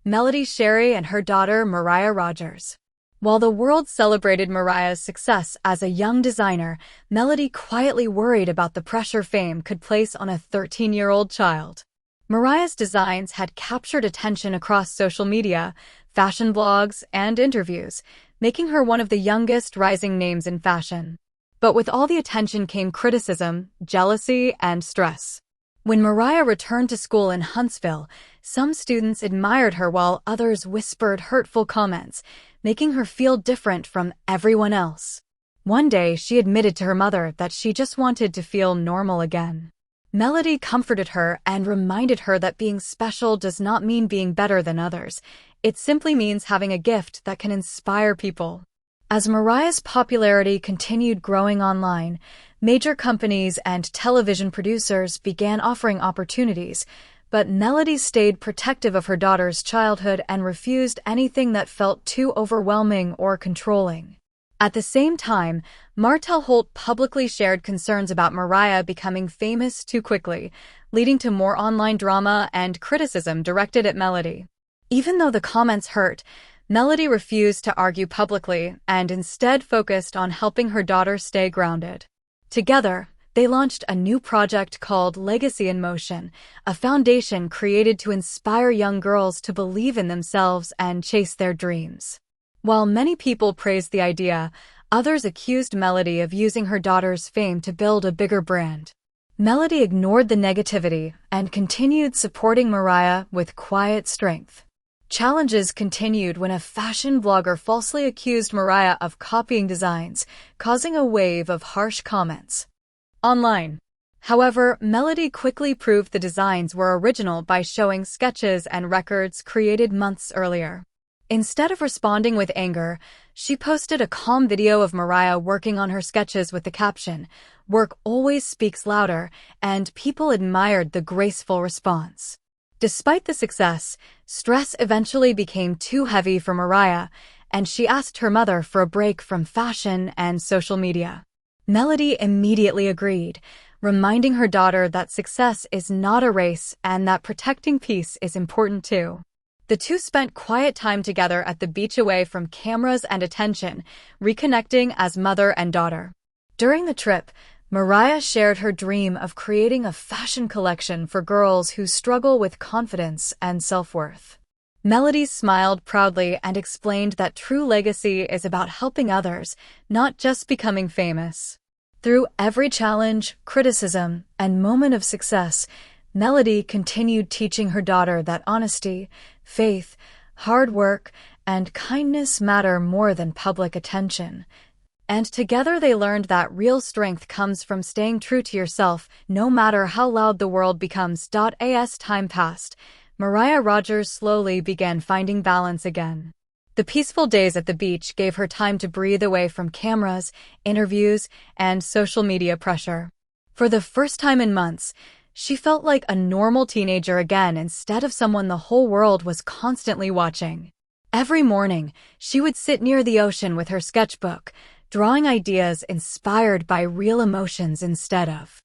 Melody Shari and her daughter Mariah Rogers. While the world celebrated Mariah's success as a young designer, Melody quietly worried about the pressure fame could place on a 13-year-old child. Mariah's designs had captured attention across social media, fashion blogs, and interviews, making her one of the youngest rising names in fashion. But with all the attention came criticism, jealousy, and stress. When Mariah returned to school in Huntsville, some students admired her while others whispered hurtful comments, making her feel different from everyone else. One day, she admitted to her mother that she just wanted to feel normal again. Melody comforted her and reminded her that being special does not mean being better than others. It simply means having a gift that can inspire people. As Mariah's popularity continued growing online, major companies and television producers began offering opportunities, but Melody stayed protective of her daughter's childhood and refused anything that felt too overwhelming or controlling. At the same time, Martell Holt publicly shared concerns about Mariah becoming famous too quickly, leading to more online drama and criticism directed at Melody. Even though the comments hurt, Melody refused to argue publicly and instead focused on helping her daughter stay grounded. Together, they launched a new project called Legacy in Motion, a foundation created to inspire young girls to believe in themselves and chase their dreams. While many people praised the idea, others accused Melody of using her daughter's fame to build a bigger brand. Melody ignored the negativity and continued supporting Mariah with quiet strength. Challenges continued when a fashion blogger falsely accused Mariah of copying designs, causing a wave of harsh comments online. However, Melody quickly proved the designs were original by showing sketches and records created months earlier. Instead of responding with anger, she posted a calm video of Mariah working on her sketches with the caption, "Work always speaks louder," and people admired the graceful response. Despite the success, stress eventually became too heavy for Mariah, and she asked her mother for a break from fashion and social media. Melody immediately agreed, reminding her daughter that success is not a race and that protecting peace is important too. The two spent quiet time together at the beach away from cameras and attention, reconnecting as mother and daughter. During the trip, Mariah shared her dream of creating a fashion collection for girls who struggle with confidence and self-worth. Melody smiled proudly and explained that true legacy is about helping others, not just becoming famous. Through every challenge, criticism, and moment of success, Melody continued teaching her daughter that honesty, faith, hard work, and kindness matter more than public attention. And together they learned that real strength comes from staying true to yourself, no matter how loud the world becomes. As time passed, Mariah Rogers slowly began finding balance again. The peaceful days at the beach gave her time to breathe away from cameras, interviews, and social media pressure. For the first time in months, she felt like a normal teenager again instead of someone the whole world was constantly watching. Every morning, she would sit near the ocean with her sketchbook, drawing ideas inspired by real emotions instead of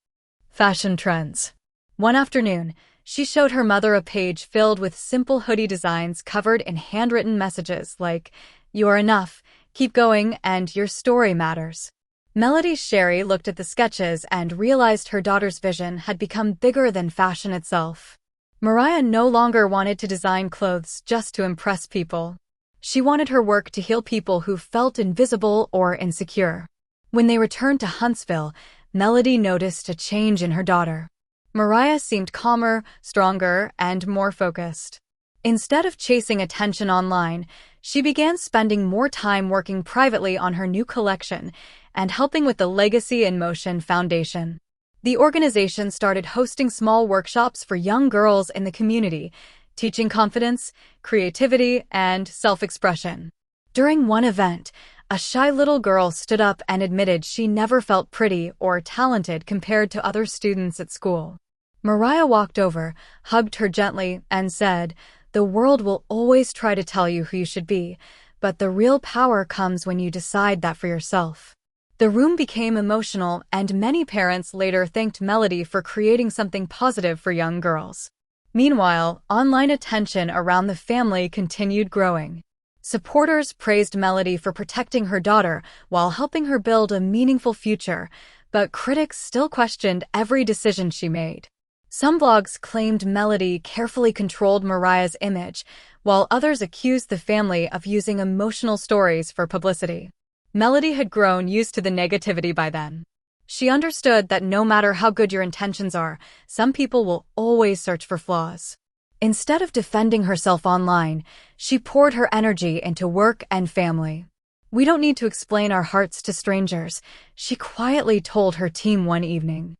fashion trends. One afternoon, she showed her mother a page filled with simple hoodie designs covered in handwritten messages like, "You are enough, keep going, and your story matters." Melody Shari looked at the sketches and realized her daughter's vision had become bigger than fashion itself. Mariah no longer wanted to design clothes just to impress people. She wanted her work to heal people who felt invisible or insecure. When they returned to Huntsville, Melody noticed a change in her daughter. Mariah seemed calmer, stronger, and more focused. Instead of chasing attention online, she began spending more time working privately on her new collection and helping with the Legacy in Motion Foundation. The organization started hosting small workshops for young girls in the community, teaching confidence, creativity, and self-expression. During one event, a shy little girl stood up and admitted she never felt pretty or talented compared to other students at school. Mariah walked over, hugged her gently, and said, "The world will always try to tell you who you should be, but the real power comes when you decide that for yourself." The room became emotional, and many parents later thanked Melody for creating something positive for young girls. Meanwhile, online attention around the family continued growing. Supporters praised Melody for protecting her daughter while helping her build a meaningful future, but critics still questioned every decision she made. Some blogs claimed Melody carefully controlled Mariah's image, while others accused the family of using emotional stories for publicity. Melody had grown used to the negativity by then. She understood that no matter how good your intentions are, some people will always search for flaws. Instead of defending herself online, she poured her energy into work and family. "We don't need to explain our hearts to strangers," she quietly told her team one evening.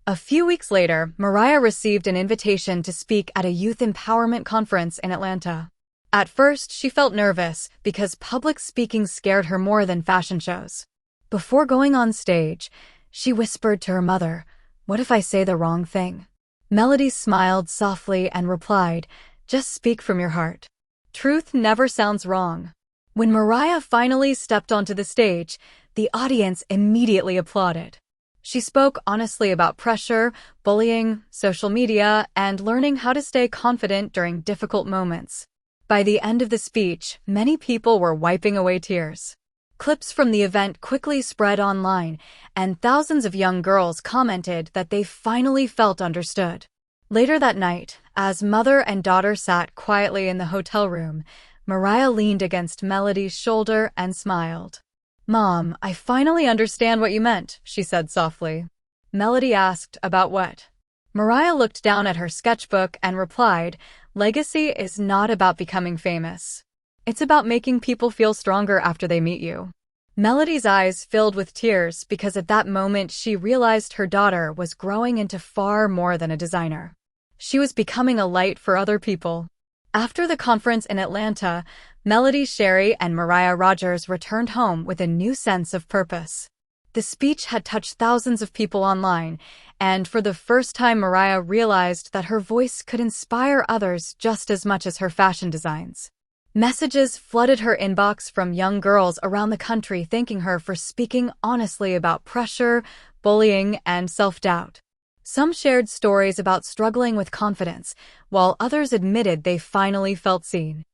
A few weeks later, Mariah received an invitation to speak at a youth empowerment conference in Atlanta. At first, she felt nervous because public speaking scared her more than fashion shows. Before going on stage, she whispered to her mother, "What if I say the wrong thing?" Melody smiled softly and replied, "Just speak from your heart. Truth never sounds wrong." When Mariah finally stepped onto the stage, the audience immediately applauded. She spoke honestly about pressure, bullying, social media, and learning how to stay confident during difficult moments. By the end of the speech, many people were wiping away tears. Clips from the event quickly spread online, and thousands of young girls commented that they finally felt understood. Later that night, as mother and daughter sat quietly in the hotel room, Mariah leaned against Melody's shoulder and smiled. "Mom, I finally understand what you meant," she said softly. Melody asked, "About what?" Mariah looked down at her sketchbook and replied, "Legacy is not about becoming famous. It's about making people feel stronger after they meet you." Melody's eyes filled with tears because at that moment she realized her daughter was growing into far more than a designer. She was becoming a light for other people. After the conference in Atlanta, Melody, Shari, and Mariah Rogers returned home with a new sense of purpose. The speech had touched thousands of people online, and for the first time Mariah realized that her voice could inspire others just as much as her fashion designs. Messages flooded her inbox from young girls around the country thanking her for speaking honestly about pressure, bullying, and self-doubt. Some shared stories about struggling with confidence, while others admitted they finally felt seen.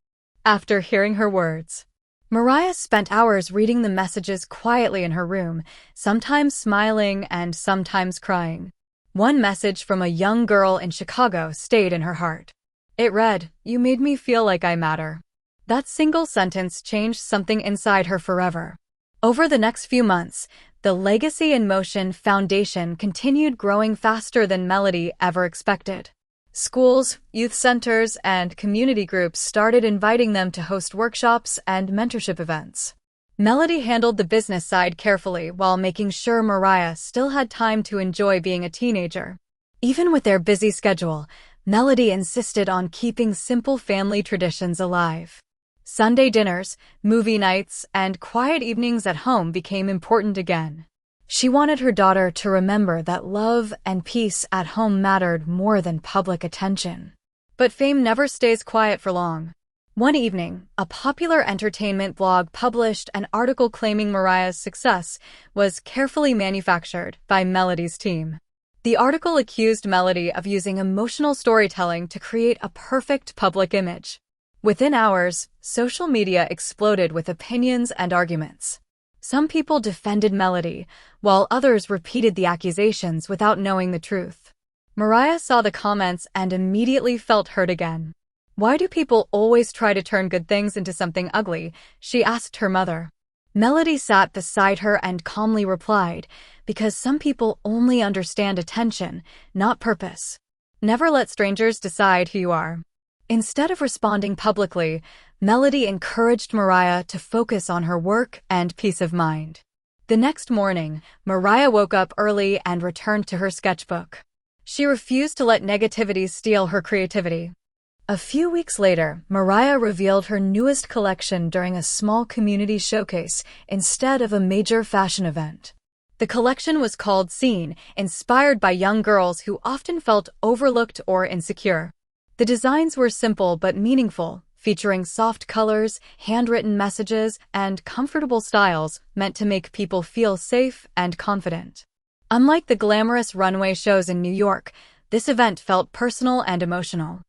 After hearing her words, Mariah spent hours reading the messages quietly in her room, sometimes smiling and sometimes crying. One message from a young girl in Chicago stayed in her heart. It read, "You made me feel like I matter." That single sentence changed something inside her forever. Over the next few months, the Legacy in Motion Foundation continued growing faster than Melody ever expected. Schools, youth centers, and community groups started inviting them to host workshops and mentorship events. Melody handled the business side carefully while making sure Mariah still had time to enjoy being a teenager. Even with their busy schedule, Melody insisted on keeping simple family traditions alive. Sunday dinners, movie nights, and quiet evenings at home became important again. She wanted her daughter to remember that love and peace at home mattered more than public attention. But fame never stays quiet for long. One evening, a popular entertainment blog published an article claiming Mariah's success was carefully manufactured by Melody's team. The article accused Melody of using emotional storytelling to create a perfect public image. Within hours, social media exploded with opinions and arguments. Some people defended Melody, while others repeated the accusations without knowing the truth. Mariah saw the comments and immediately felt hurt again. "Why do people always try to turn good things into something ugly?" she asked her mother. Melody sat beside her and calmly replied, "Because some people only understand attention, not purpose. Never let strangers decide who you are." Instead of responding publicly, Melody encouraged Mariah to focus on her work and peace of mind. The next morning, Mariah woke up early and returned to her sketchbook. She refused to let negativity steal her creativity. A few weeks later, Mariah revealed her newest collection during a small community showcase instead of a major fashion event. The collection was called Scene, inspired by young girls who often felt overlooked or insecure. The designs were simple but meaningful, featuring soft colors, handwritten messages, and comfortable styles meant to make people feel safe and confident. Unlike the glamorous runway shows in New York, this event felt personal and emotional.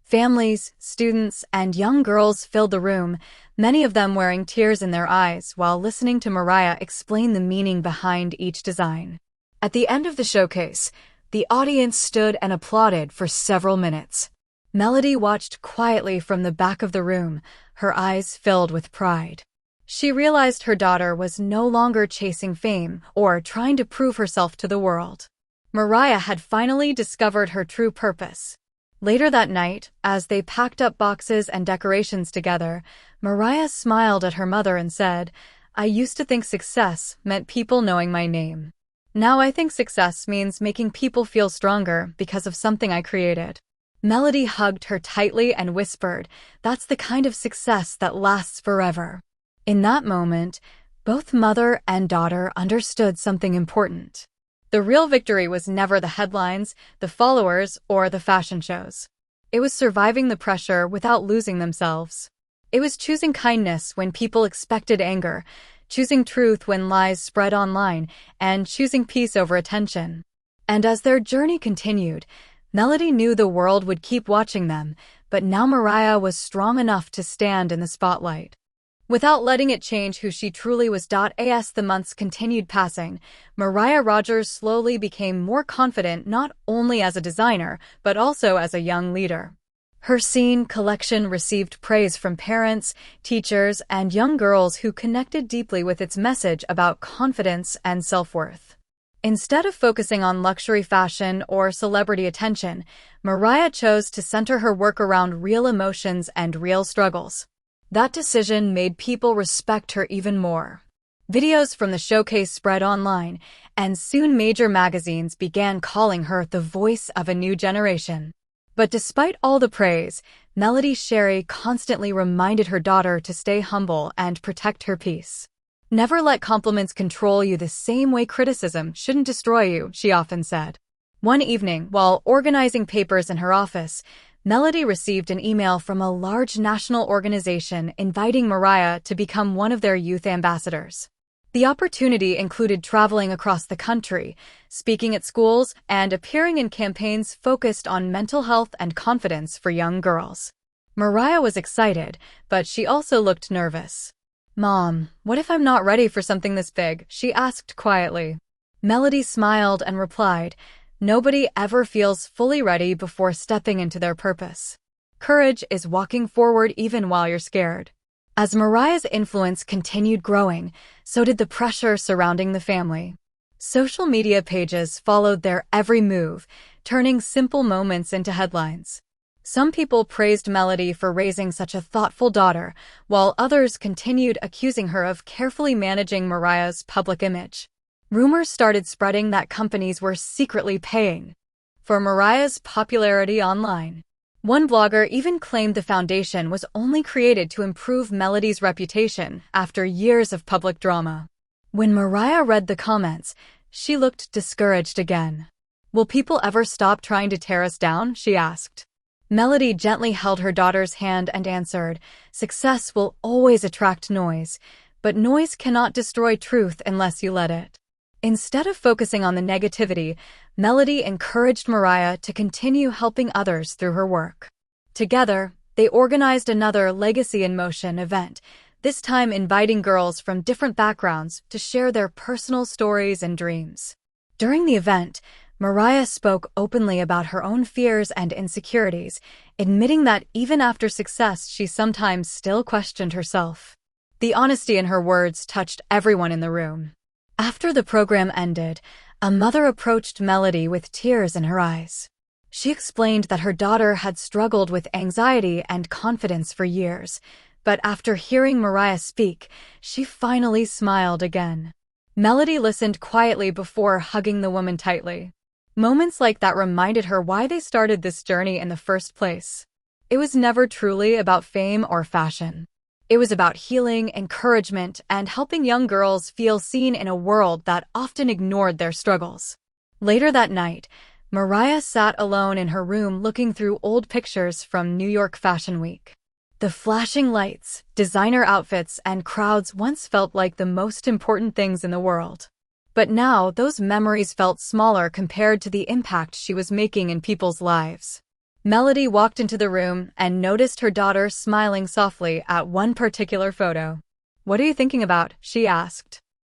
Families, students, and young girls filled the room, many of them wearing tears in their eyes while listening to Mariah explain the meaning behind each design. At the end of the showcase, the audience stood and applauded for several minutes. Melody watched quietly from the back of the room, her eyes filled with pride. She realized her daughter was no longer chasing fame or trying to prove herself to the world. Mariah had finally discovered her true purpose. Later that night, as they packed up boxes and decorations together, Mariah smiled at her mother and said, "I used to think success meant people knowing my name. Now I think success means making people feel stronger because of something I created." Melody hugged her tightly and whispered, "That's the kind of success that lasts forever." In that moment, both mother and daughter understood something important. The real victory was never the headlines, the followers, or the fashion shows. It was surviving the pressure without losing themselves. It was choosing kindness when people expected anger, choosing truth when lies spread online, and choosing peace over attention. And as their journey continued, Melody knew the world would keep watching them, but now Mariah was strong enough to stand in the spotlight. Without letting it change who she truly was. As the months continued passing, Mariah Rogers slowly became more confident not only as a designer, but also as a young leader. Her scene collection received praise from parents, teachers, and young girls who connected deeply with its message about confidence and self-worth. Instead of focusing on luxury fashion or celebrity attention, Mariah chose to center her work around real emotions and real struggles. That decision made people respect her even more. Videos from the showcase spread online, and soon major magazines began calling her the voice of a new generation. But despite all the praise, Melody Shari constantly reminded her daughter to stay humble and protect her peace. "Never let compliments control you the same way criticism shouldn't destroy you," she often said. One evening, while organizing papers in her office, Melody received an email from a large national organization inviting Mariah to become one of their youth ambassadors. The opportunity included traveling across the country, speaking at schools, and appearing in campaigns focused on mental health and confidence for young girls. Mariah was excited, but she also looked nervous. "Mom, what if I'm not ready for something this big?" she asked quietly. Melody smiled and replied, "Nobody ever feels fully ready before stepping into their purpose. Courage is walking forward even while you're scared." As Mariah's influence continued growing, so did the pressure surrounding the family. Social media pages followed their every move, turning simple moments into headlines. Some people praised Melody for raising such a thoughtful daughter, while others continued accusing her of carefully managing Mariah's public image. Rumors started spreading that companies were secretly paying for Mariah's popularity online. One blogger even claimed the foundation was only created to improve Melody's reputation after years of public drama. When Mariah read the comments, she looked discouraged again. "Will people ever stop trying to tear us down?" she asked. Melody gently held her daughter's hand and answered, "Success will always attract noise, but noise cannot destroy truth unless you let it." Instead of focusing on the negativity, Melody encouraged Mariah to continue helping others through her work. Together, they organized another Legacy in Motion event, this time inviting girls from different backgrounds to share their personal stories and dreams. During the event, Mariah spoke openly about her own fears and insecurities, admitting that even after success, she sometimes still questioned herself. The honesty in her words touched everyone in the room. After the program ended, a mother approached Melody with tears in her eyes. She explained that her daughter had struggled with anxiety and confidence for years, but after hearing Mariah speak, she finally smiled again. Melody listened quietly before hugging the woman tightly. Moments like that reminded her why they started this journey in the first place. It was never truly about fame or fashion. It was about healing, encouragement, and helping young girls feel seen in a world that often ignored their struggles. Later that night, Mariah sat alone in her room looking through old pictures from New York Fashion Week. The flashing lights, designer outfits, and crowds once felt like the most important things in the world. But now, those memories felt smaller compared to the impact she was making in people's lives. Melody walked into the room and noticed her daughter smiling softly at one particular photo. "What are you thinking about?" she asked.